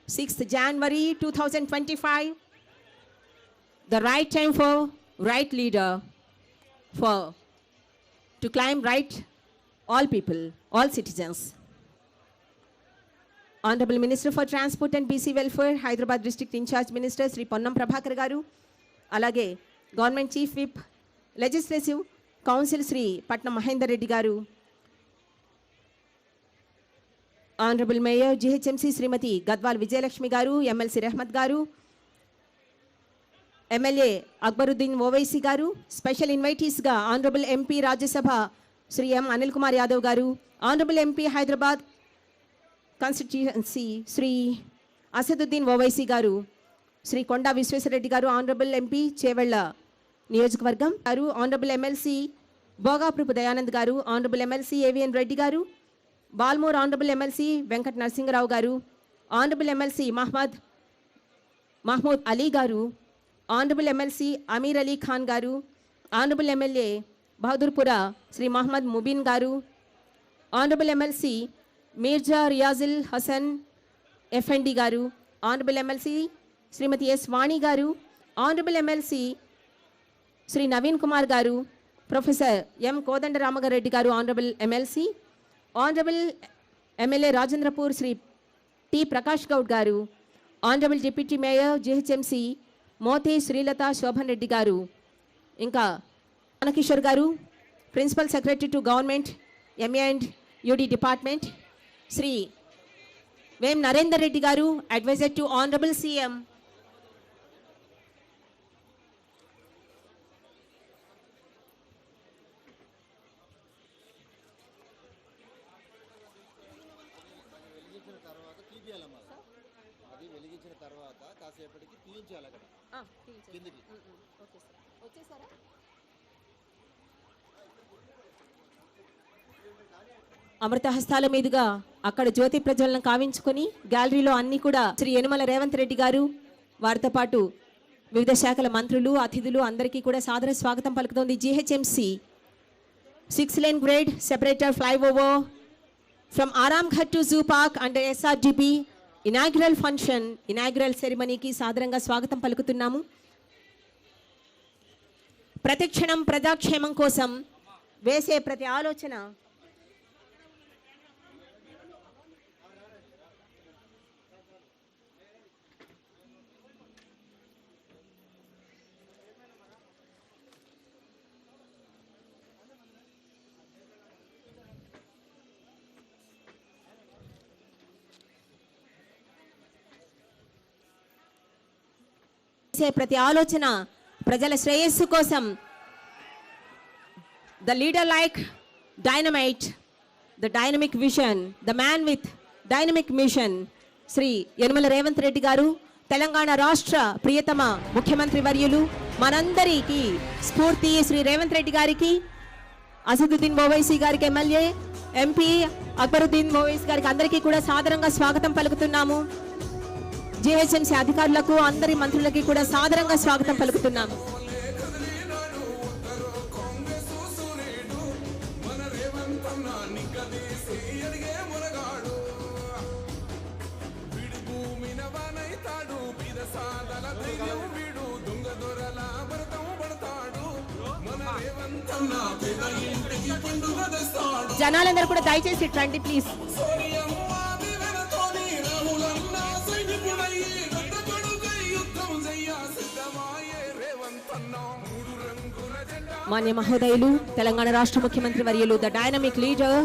6th January 2025, the right time for right leader to claim right all people, all citizens. Honorable Minister for Transport and BC Welfare, Hyderabad District Incharge Minister Sri Ponnam Prabhakar Garu, alage Government Chief Whip, Legislative Council Sri Patnam Mahendra Reddy Garu, Honorable Mayor GHMC Srimati Gadwal Vijayalakshmi Garu, MLC Rahmat Garu, MLA Akbaruddin Owaisi Garu, special invitees ga Honorable MP Rajya Sabha Sri M Anil Kumar Yadav Garu, Honorable MP Hyderabad Constituency Sri Asaduddin Owaisi Garu, Sri Konda Visweswara Reddy Garu, Honorable MP Chevella Niyojakavargam Garu, Honorable MLC Bogapurupu Dayanand Garu, Honorable MLC AVN Reddy Garu, Balmore Honorable MLC Venkat Narsingarao Garu, Honorable MLC Mahmood Ali Garu, Honorable MLC Amir Ali Khan Garu, Honorable MLA Bahadurpura Sri Muhammad Mubin Garu, Honorable MLC Mirza Riazil Hassan FND Garu, Honorable MLC Srimati S. Vani Garu, Honorable MLC Sri Naveen Kumar Garu, Professor M. Kodandaramaga Reddy Garu, Honorable MLC, Honorable MLA Rajendrapur Sri T. Prakash Gaud Garu, Honorable Deputy Mayor GHMC Moti Srilata Shobhan Reddy Garu, Inka Anakishore Garu, Principal Secretary to Government MA and UD Department, Sri Vem Narendra Reddy Garu, Advisor to Honorable CM, అమృత హస్తాల మీదుగా అక్కడ జ్యోతి ప్రజ్వలన కావించుకొని గ్యాలరీలో అన్ని కూడా శ్రీ యనమల రేవంత్ రెడ్డి గారు వారితో పాటు వివిధ శాఖల మంత్రులు అతిథులు అందరికీ కూడా సాదర స్వాగతం పలుకుతోంది. GHMC 6-lane grade separator flyover from Aramghat to Zoo Park under SRDP inaugural function, inaugural ceremony కి సాదరంగా స్వాగతం పలుకుతున్నాము. ప్రతిక్షణం ప్రజాక్షేమం కోసం వేసే ప్రతి ఆలోచన ప్రతి ఆలోచన ప్రజల శ్రేయస్సు కోసం the leader like dynamite, the dynamic vision, the man with dynamic mission Shri Yanamala Revanth Reddy garu, Telangana రాష్ట్ర ప్రియతమ ముఖ్యమంత్రి వర్యులు, మనందరికీ స్ఫూర్తి శ్రీ రేవంత్ రెడ్డి గారికి, అసదుద్దీన్ ఓవైసీ గారికి, ఎమ్మెల్యే ఎంపీ అక్బరుద్దీన్ ఓవైసీ గారికి అందరికీ కూడా సాదరంగా స్వాగతం పలుకుతున్నాము. జీహెచ్ఎంసీ అధికారులకు అందరి మంత్రులకి కూడా సాదరంగా స్వాగతం పలుకుతున్నాము. జనాలందరూ కూడా దయచేసి రండి ప్లీజ్. మాన్య మహోదయులు, తెలంగాణ రాష్ట్ర ముఖ్యమంత్రి వర్యులు, ద డైనమిక్ లీడర్